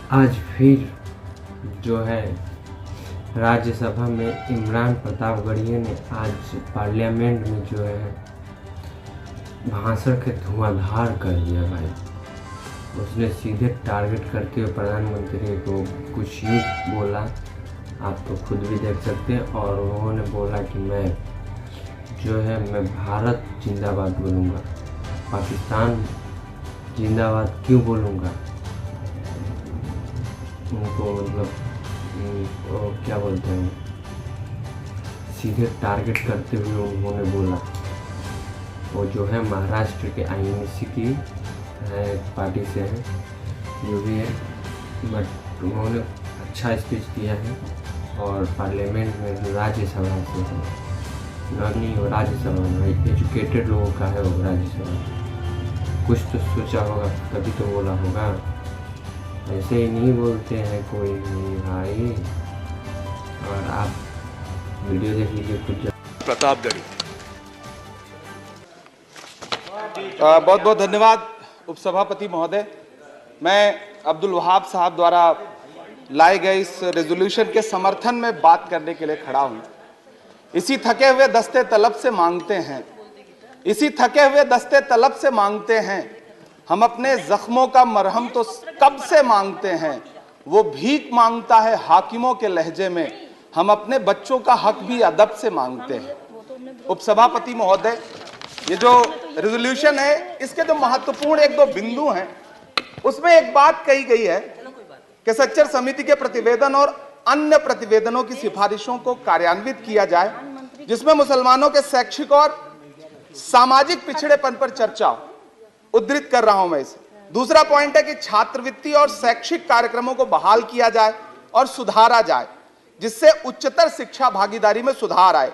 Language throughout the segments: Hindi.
आज फिर जो है राज्यसभा में इमरान प्रतापगढ़िया ने आज पार्लियामेंट में जो है भाषण के धुआंधार कर दिया भाई। उसने सीधे टारगेट करते हुए प्रधानमंत्री को कुछ यूँ बोला, आप तो खुद भी देख सकते हैं। और उन्होंने बोला कि मैं भारत जिंदाबाद बोलूँगा, पाकिस्तान जिंदाबाद क्यों बोलूँगा। उनको मतलब क्या बोलते हैं, सीधे टारगेट करते हुए उन्होंने बोला। वो जो है महाराष्ट्र के INC की पार्टी से है, जो भी है, बट उन्होंने अच्छा स्पीच दिया है। और पार्लियामेंट में राज्यसभा से है, नहीं राज्यसभा में एजुकेटेड लोगों का है वो राज्यसभा। कुछ तो सोचा होगा तभी तो बोला होगा, ऐसे ही नहीं बोलते हैं कोई नहीं भाई। और आप वीडियो देख लीजिए कुछ। प्रतापगढ़, बहुत बहुत धन्यवाद उपसभापति महोदय। मैं अब्दुल वहाब साहब द्वारा लाए गए इस रेजोल्यूशन के समर्थन में बात करने के लिए खड़ा हूं। इसी थके हुए दस्ते तलब से मांगते हैं, इसी थके हुए दस्ते तलब से मांगते हैं, हम अपने जख्मों का मरहम तो कब से मांगते हैं। वो भीख मांगता है हाकिमों के लहजे में, हम अपने बच्चों का हक भी अदब से मांगते हैं। उपसभापति महोदय, ये जो रेजोल्यूशन है, इसके जो महत्वपूर्ण एक दो बिंदु हैं, उसमें एक बात कही गई है कि सच्चर समिति के प्रतिवेदन और अन्य प्रतिवेदनों की सिफारिशों को कार्यान्वित किया जाए, जिसमें मुसलमानों के शैक्षिक और सामाजिक पिछड़ेपन पर चर्चा हो। उद्धृत कर रहा हूं मैं इसे। दूसरा पॉइंट है कि छात्रवृत्ति और शैक्षिक कार्यक्रमों को बहाल किया जाए और सुधारा जाए, जिससे उच्चतर शिक्षा भागीदारी में सुधार आए।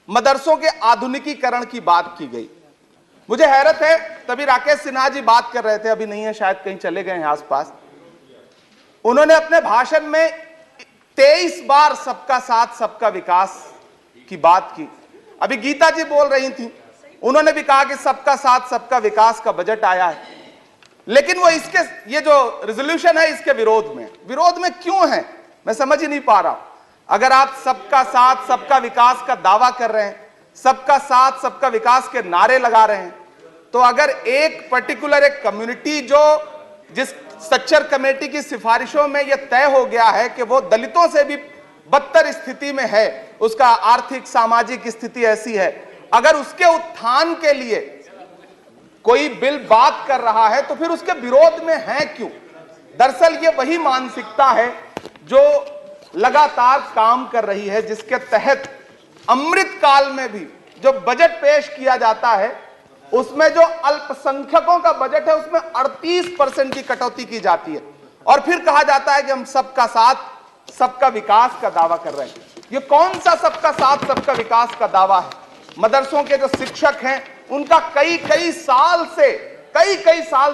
मदरसों के आधुनिकीकरण की बात की गई। मुझे हैरत है, तभी राकेश सिन्हा जी बात कर रहे थे, अभी नहीं है शायद, कहीं चले गए हैं आसपास। उन्होंने अपने भाषण में 23 बार सबका साथ सबका विकास की बात की। अभी गीता जी बोल रही थी, उन्होंने भी कहा कि सबका साथ सबका विकास का बजट आया है, लेकिन वो इसके, ये जो रेजोल्यूशन है, इसके विरोध में क्यों है, मैं समझ ही नहीं पा रहा हूं। अगर आप सबका साथ सबका विकास का दावा कर रहे हैं, सबका साथ सबका विकास के नारे लगा रहे हैं, तो अगर एक पर्टिकुलर एक कम्युनिटी जो जिस सच्चर कमेटी की सिफारिशों में यह तय हो गया है कि वो दलितों से भी बदतर स्थिति में है, उसका आर्थिक सामाजिक स्थिति ऐसी है, अगर उसके उत्थान के लिए कोई बिल बात कर रहा है तो फिर उसके विरोध में है क्यों। दरअसल ये वही मानसिकता है जो लगातार काम कर रही है, जिसके तहत अमृत काल में भी जो बजट पेश किया जाता है, उसमें जो अल्पसंख्यकों का बजट है उसमें 38% की कटौती की जाती है, और फिर कहा जाता है कि हम सबका साथ सबका विकास का दावा कर रहे हैं। ये कौन सा सबका साथ सबका विकास का दावा है। मदरसों के जो शिक्षक हैं, उनका कई साल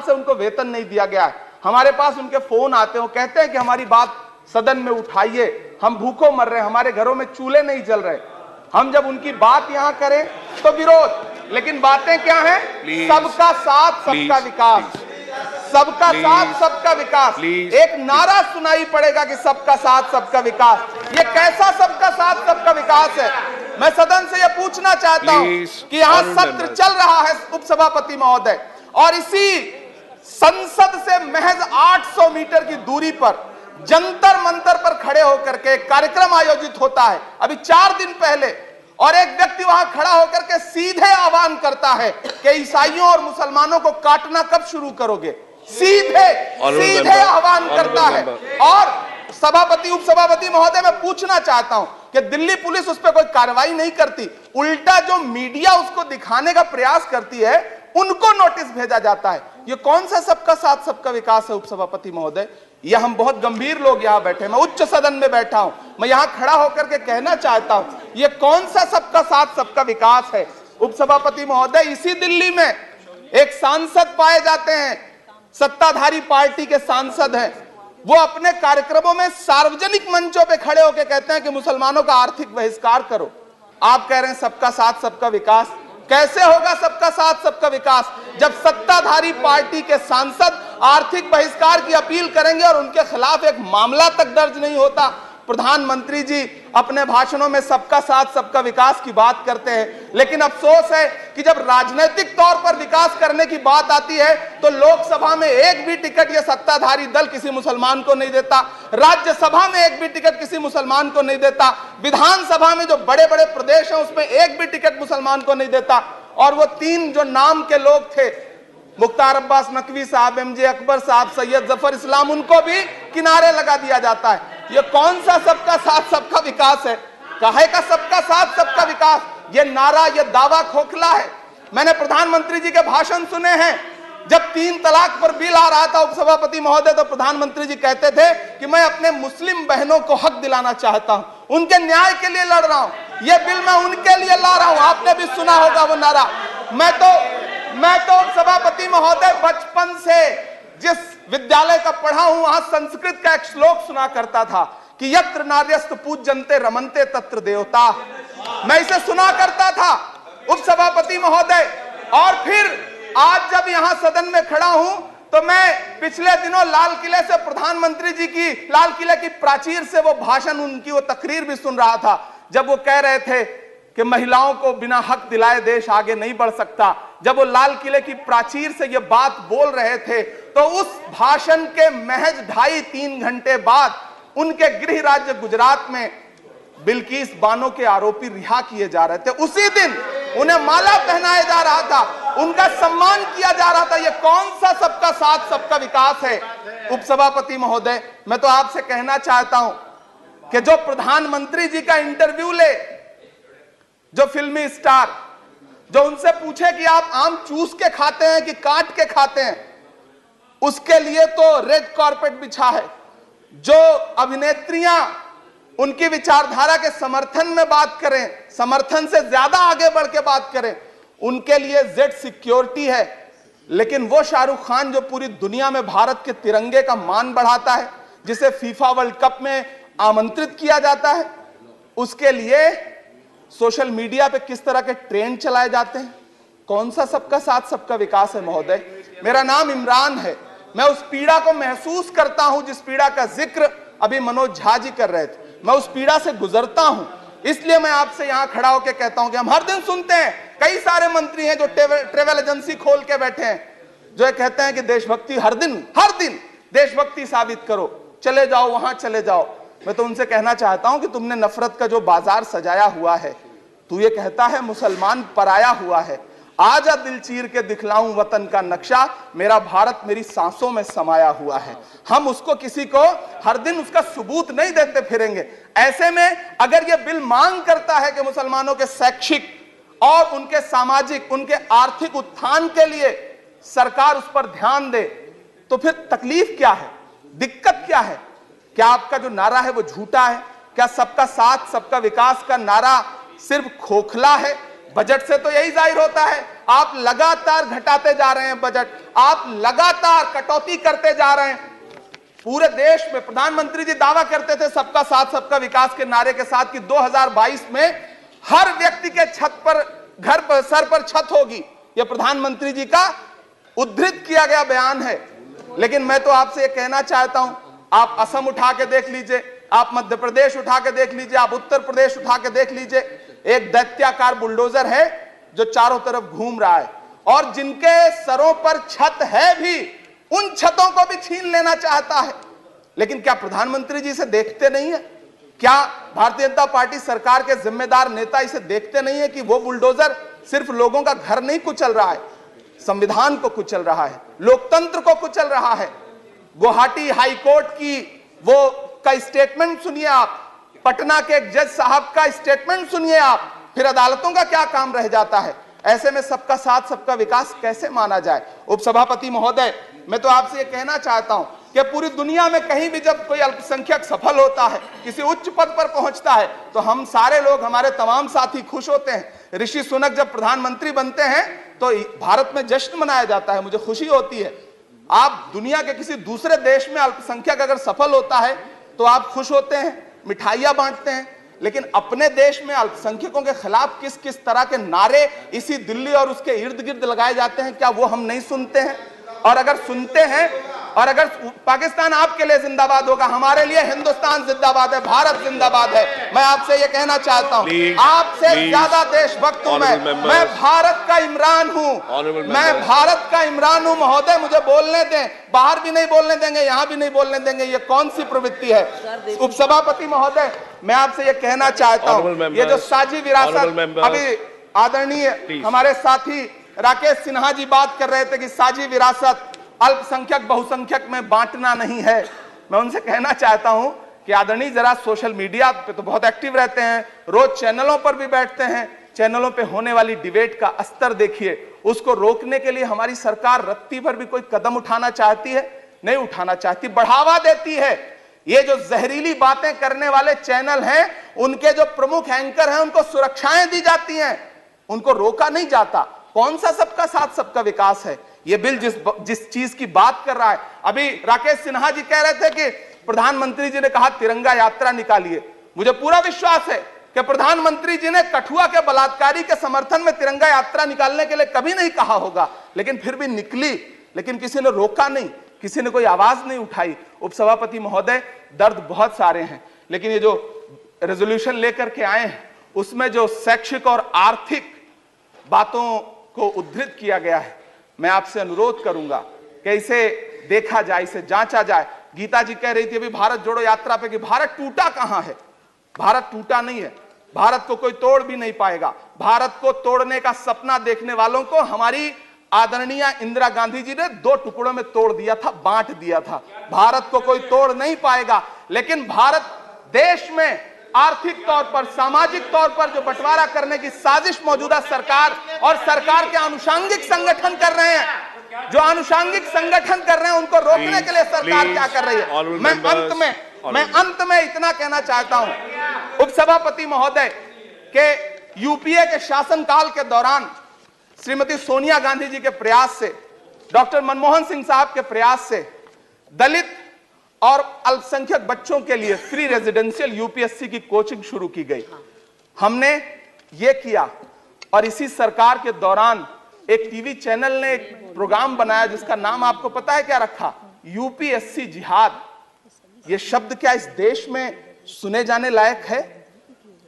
से उनको वेतन नहीं दिया गया है। हमारे पास उनके फोन आते हैं, वो कहते हैं कि हमारी बात सदन में उठाइए, हम भूखों मर रहे हैं, हमारे घरों में चूल्हे नहीं जल रहे। हम जब उनकी बात यहां करें तो विरोध, लेकिन बातें क्या हैं, सबका साथ सबका विकास, सबका साथ सबका विकास। एक नारा सुनाई पड़ेगा कि सबका साथ सबका विकास। ये कैसा सबका साथ सबका विकास है। मैं सदन से यह पूछना चाहता हूं कि यहां सत्र चल रहा है उपसभापति महोदय, और इसी संसद से महज 800 मीटर की दूरी पर जंतर मंतर पर खड़े होकर के कार्यक्रम आयोजित होता है अभी 4 दिन पहले, और एक व्यक्ति वहां खड़ा होकर के सीधे आह्वान करता है कि ईसाइयों और मुसलमानों को काटना कब शुरू करोगे। सीधे आह्वान करता है। और सभापति उपसभापति महोदय, मैं पूछना चाहता हूं कि दिल्ली पुलिस उस पर कोई कार्रवाई नहीं करती, उल्टा जो मीडिया उसको दिखाने का प्रयास करती है उनको नोटिस भेजा जाता है। ये कौन सा सबका साथ सबका विकास है उपसभापति महोदय। ये हम बहुत गंभीर लोग यहां बैठे, मैं उच्च सदन में बैठा हूं, मैं यहां खड़ा होकर के कहना चाहता हूं, ये कौन सा सबका साथ सबका विकास है उपसभापति महोदय। इसी दिल्ली में एक सांसद पाए जाते हैं, सत्ताधारी पार्टी के सांसद हैं, वो अपने कार्यक्रमों में सार्वजनिक मंचों पे खड़े होकर कहते हैं कि मुसलमानों का आर्थिक बहिष्कार करो। आप कह रहे हैं सबका साथ सबका विकास। कैसे होगा सबका साथ सबका विकास जब सत्ताधारी पार्टी के सांसद आर्थिक बहिष्कार की अपील करेंगे और उनके खिलाफ एक मामला तक दर्ज नहीं होता। प्रधानमंत्री जी अपने भाषणों में सबका साथ सबका विकास की बात करते हैं, लेकिन अफसोस है कि जब राजनीतिक तौर पर विकास करने की बात आती है तो लोकसभा में एक भी टिकट ये सत्ताधारी दल किसी मुसलमान को नहीं देता, राज्यसभा में एक भी टिकट किसी मुसलमान को नहीं देता, विधानसभा में जो बड़े बड़े प्रदेश हैं उसमें एक भी टिकट मुसलमान को नहीं देता। और वो 3 जो नाम के लोग थे, मुख्तार अब्बास नकवी साहब, एमजे अकबर साहब, सैयद जफर इस्लाम, उनको भी किनारे लगा दिया जाता है। ये कौन सा सबका साथ सबका विकास है? काहे का सबका साथ सबका विकास? ये नारा, ये दावा खोखला है। मैंने प्रधानमंत्री जी के भाषण सुने हैं। जब 3 तलाक पर बिल आ रहा था उपसभापति महोदय, तो प्रधानमंत्री जी कहते थे कि मैं अपने मुस्लिम बहनों को हक दिलाना चाहता हूं, उनके न्याय के लिए लड़ रहा हूं, ये बिल मैं उनके लिए ला रहा हूं। आपने भी सुना होगा वो नारा। मैं तो सभापति महोदय बचपन से जिस विद्यालय का पढ़ा हूं वहां संस्कृत का एक श्लोक सुना करता था कि यत्र नार्यस्त पूज्यन्ते रमन्ते तत्र देवता। मैं इसे सुना करता था उपसभापति महोदय। और फिर आज जब यहां सदन में खड़ा हूं तो मैं पिछले दिनों लाल किले से प्रधानमंत्री जी की, लाल किले की प्राचीर से वो भाषण, उनकी वो तकरीर भी सुन रहा था, जब वो कह रहे थे कि महिलाओं को बिना हक दिलाए देश आगे नहीं बढ़ सकता। जब वो लाल किले की प्राचीर से ये बात बोल रहे थे तो उस भाषण के महज 2.5-3 घंटे बाद उनके गृह राज्य गुजरात में बिल्किस बानो के आरोपी रिहा किए जा रहे थे। उसी दिन उन्हें माला पहनाया जा रहा था, उनका सम्मान किया जा रहा था। ये कौन सा सबका साथ सबका विकास है? उपसभापति महोदय, मैं तो आपसे कहना चाहता हूं कि जो प्रधानमंत्री जी का इंटरव्यू ले, जो फिल्मी स्टार, जो उनसे पूछे कि आप आम चूस के खाते हैं कि काट के खाते हैं, उसके लिए तो रेड कारपेट बिछा है। जो अभिनेत्रियां उनकी विचारधारा के समर्थन में बात करें, समर्थन से ज्यादा आगे बढ़ के बात करें, उनके लिए जेड सिक्योरिटी है। लेकिन वो शाहरुख खान जो पूरी दुनिया में भारत के तिरंगे का मान बढ़ाता है, जिसे फीफा वर्ल्ड कप में आमंत्रित किया जाता है, उसके लिए सोशल मीडिया पे किस तरह के ट्रेंड चलाए जाते हैं? कौन सा सबका साथ सबका विकास है? महोदय, मेरा नाम इमरान है। मैं उस पीड़ा को महसूस करता हूं जिस पीड़ा का जिक्र अभी मनोज झा जी कर रहे थे। मैं उस पीड़ा से गुजरता हूं, इसलिए मैं आपसे यहां खड़ा होकर कहता हूं कि हम हर दिन सुनते हैं, कई सारे मंत्री हैं जो ट्रेवल एजेंसी खोल के बैठे हैं, जो ये कहते हैं कि देशभक्ति हर दिन देशभक्ति साबित करो, चले जाओ वहां चले जाओ। मैं तो उनसे कहना चाहता हूं कि तुमने नफरत का जो बाजार सजाया हुआ है, तू ये कहता है मुसलमान पराया हुआ है, आजा दिल चीर के दिखलाऊं वतन का नक्शा, मेरा भारत मेरी सांसों में समाया हुआ है। हम उसको किसी को हर दिन उसका सबूत नहीं देते फिरेंगे। ऐसे में अगर ये बिल मांग करता है कि मुसलमानों के शैक्षिक और उनके सामाजिक, उनके आर्थिक उत्थान के लिए सरकार उस पर ध्यान दे, तो फिर तकलीफ क्या है, दिक्कत क्या है? क्या आपका जो नारा है वो झूठा है? क्या सबका साथ सबका विकास का नारा सिर्फ खोखला है? बजट से तो यही जाहिर होता है, आप लगातार घटाते जा रहे हैं बजट, आप लगातार कटौती करते जा रहे हैं। पूरे देश में प्रधानमंत्री जी दावा करते थे सबका साथ सबका विकास के नारे के साथ कि 2022 में हर व्यक्ति के छत पर, घर पर, सर पर छत होगी। यह प्रधानमंत्री जी का उद्धृत किया गया बयान है। लेकिन मैं तो आपसे यह कहना चाहता हूं, आप असम उठा के देख लीजिए, आप मध्य प्रदेश उठा के देख लीजिए, आप उत्तर प्रदेश उठा के देख लीजिए, एक दैत्याकार बुलडोजर है जो चारों तरफ घूम रहा है, और जिनके सरों पर छत है भी, उन छतों को भी छीन लेना चाहता है। लेकिन क्या प्रधानमंत्री जी इसे देखते नहीं है? क्या भारतीय जनता पार्टी सरकार के जिम्मेदार नेता इसे देखते नहीं है कि वो बुलडोजर सिर्फ लोगों का घर नहीं कुचल रहा है, संविधान को कुचल रहा है, लोकतंत्र को कुचल रहा है। गुवाहाटी हाई कोर्ट की वो का स्टेटमेंट सुनिए आप, पटना के एक जज साहब का स्टेटमेंट सुनिए आप, फिर अदालतों का क्या काम रह जाता है? ऐसे में सबका साथ सबका विकास कैसे माना जाए? उपसभापति महोदय, मैं तो आपसे ये कहना चाहता हूं कि पूरी दुनिया में कहीं भी जब कोई अल्पसंख्यक सफल होता है, किसी उच्च पद पर पहुंचता है, तो हम सारे लोग, हमारे तमाम साथी खुश होते हैं। ऋषि सुनक जब प्रधानमंत्री बनते हैं तो भारत में जश्न मनाया जाता है, मुझे खुशी होती है। आप दुनिया के किसी दूसरे देश में अल्पसंख्यक अगर सफल होता है तो आप खुश होते हैं, मिठाइयां बांटते हैं। लेकिन अपने देश में अल्पसंख्यकों के खिलाफ किस किस तरह के नारे इसी दिल्ली और उसके इर्द गिर्द लगाए जाते हैं, क्या वो हम नहीं सुनते हैं? और अगर सुनते हैं और अगर पाकिस्तान आपके लिए जिंदाबाद होगा, हमारे लिए हिंदुस्तान जिंदाबाद है, भारत जिंदाबाद है। मैं आपसे ये कहना चाहता हूं, आपसे ज्यादा देशभक्त हूं मैं भारत का इमरान हूं, मैं भारत का इमरान हूं महोदय, मुझे बोलने दें। बाहर भी नहीं बोलने देंगे, यहां भी नहीं बोलने देंगे, ये कौन सी प्रवृत्ति है? उपसभापति महोदय, मैं आपसे ये कहना चाहता हूं, ये जो साझी विरासत, अभी आदरणीय हमारे साथी राकेश सिन्हा जी बात कर रहे थे कि साझी विरासत अल्पसंख्यक बहुसंख्यक में बांटना नहीं है। मैं उनसे कहना चाहता हूं कि आदरणीय जरा सोशल मीडिया पे तो बहुत एक्टिव रहते हैं, रोज चैनलों पर भी बैठते हैं, चैनलों पे होने वाली डिबेट का स्तर देखिए। उसको रोकने के लिए हमारी सरकार रत्ती भर भी कोई कदम उठाना चाहती है? नहीं उठाना चाहती, बढ़ावा देती है। ये जो जहरीली बातें करने वाले चैनल हैं, उनके जो प्रमुख एंकर हैं, उनको सुरक्षाएं दी जाती हैं, उनको रोका नहीं जाता। कौन सा सबका साथ सबका विकास है? ये बिल जिस चीज की बात कर रहा है, अभी राकेश सिन्हा जी कह रहे थे कि प्रधानमंत्री जी ने कहा तिरंगा यात्रा निकालिए। मुझे पूरा विश्वास है कि प्रधानमंत्री जी ने कठुआ के बलात्कारी के समर्थन में तिरंगा यात्रा निकालने के लिए कभी नहीं कहा होगा, लेकिन फिर भी निकली, लेकिन किसी ने रोका नहीं, किसी ने कोई आवाज नहीं उठाई। उपसभापति महोदय, दर्द बहुत सारे हैं, लेकिन ये जो रेजोल्यूशन लेकर के आए हैं उसमें जो शैक्षिक और आर्थिक बातों को उद्धृत किया गया है, मैं आपसे अनुरोध करूंगा कि इसे देखा जाए, इसे जांचा जाए। गीता जी कह रही थी अभी भारत जोड़ो यात्रा पे कि भारत टूटा कहां है? भारत टूटा नहीं है, भारत को कोई तोड़ भी नहीं पाएगा। भारत को तोड़ने का सपना देखने वालों को हमारी आदरणीय इंदिरा गांधी जी ने 2 टुकड़ों में तोड़ दिया था, बांट दिया था। भारत को कोई तोड़ नहीं पाएगा, लेकिन भारत देश में आर्थिक तौर पर, सामाजिक तौर पर जो बंटवारा करने की साजिश मौजूदा सरकार और सरकार के अनुषंगिक संगठन कर रहे हैं, जो अनुषंगिक संगठन कर रहे हैं, उनको रोकने के लिए सरकार क्या कर रही है? मैं अंत में इतना कहना चाहता हूं उपसभापति महोदय के यूपीए के शासनकाल के दौरान श्रीमती सोनिया गांधी जी के प्रयास से, डॉक्टर मनमोहन सिंह साहब के प्रयास से दलित और अल्पसंख्यक बच्चों के लिए फ्री रेजिडेंशियल यूपीएससी की कोचिंग शुरू की गई। हमने ये किया और इसी सरकार के दौरान एक टीवी चैनल ने एक प्रोग्राम बनाया जिसका नाम आपको पता है क्या रखा? यूपीएससी जिहाद। ये शब्द क्या इस देश में सुने जाने लायक है?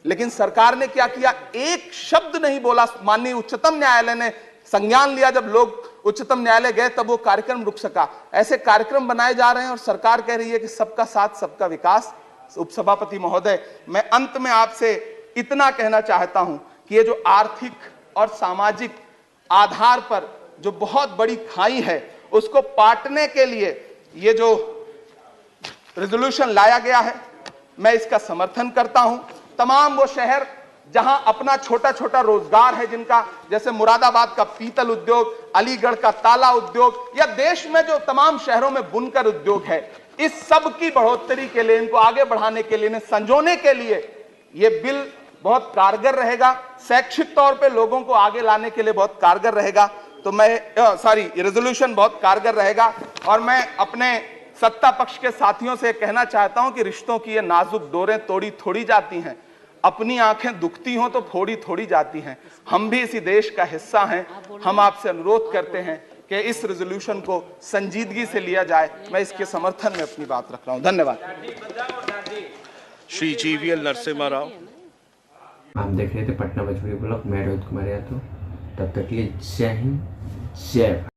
लेकिन सरकार ने क्या किया? एक शब्द नहीं बोला। माननीय उच्चतम न्यायालय ने संज्ञान लिया, जब लोग उच्चतम न्यायालय गए तब वो कार्यक्रम रुक सका। ऐसे कार्यक्रम बनाए जा रहे हैं और सरकार कह रही है कि सबका साथ सबका विकास। उपसभापति महोदय, मैं अंत में आपसे इतना कहना चाहता हूं कि ये जो आर्थिक और सामाजिक आधार पर जो बहुत बड़ी खाई है, उसको पाटने के लिए ये जो रेजोल्यूशन लाया गया है, मैं इसका समर्थन करता हूं। तमाम वो शहर जहां अपना छोटा छोटा रोजगार है, जिनका जैसे मुरादाबाद का पीतल उद्योग, अलीगढ़ का ताला उद्योग, या देश में जो तमाम शहरों में बुनकर उद्योग है, इस सब की बढ़ोतरी के लिए, इनको आगे बढ़ाने के लिए, इन्हें संजोने के लिए ये बिल बहुत कारगर रहेगा। शैक्षिक तौर पे लोगों को आगे लाने के लिए बहुत कारगर रहेगा। तो मैं ये रेजोल्यूशन बहुत कारगर रहेगा। और मैं अपने सत्ता पक्ष के साथियों से कहना चाहता हूं कि रिश्तों की ये नाजुक डोरें तोड़ी थोड़ी जाती हैं, अपनी आंखें दुखती हों तो फोड़ी थोड़ी जाती हैं। हम भी इसी देश का हिस्सा हैं। हम आपसे अनुरोध करते हैं कि इस रेजोल्यूशन को संजीदगी से लिया जाए। मैं इसके समर्थन में अपनी बात रख रहा हूं। धन्यवाद। श्री जीवीएल नरसिम्हा राव। आप देख रहे थे पटना भोजपुरी ब्लॉग, मैं रोहित कुमार यादव। तब तक के लिए जय हिंद, जय भारत।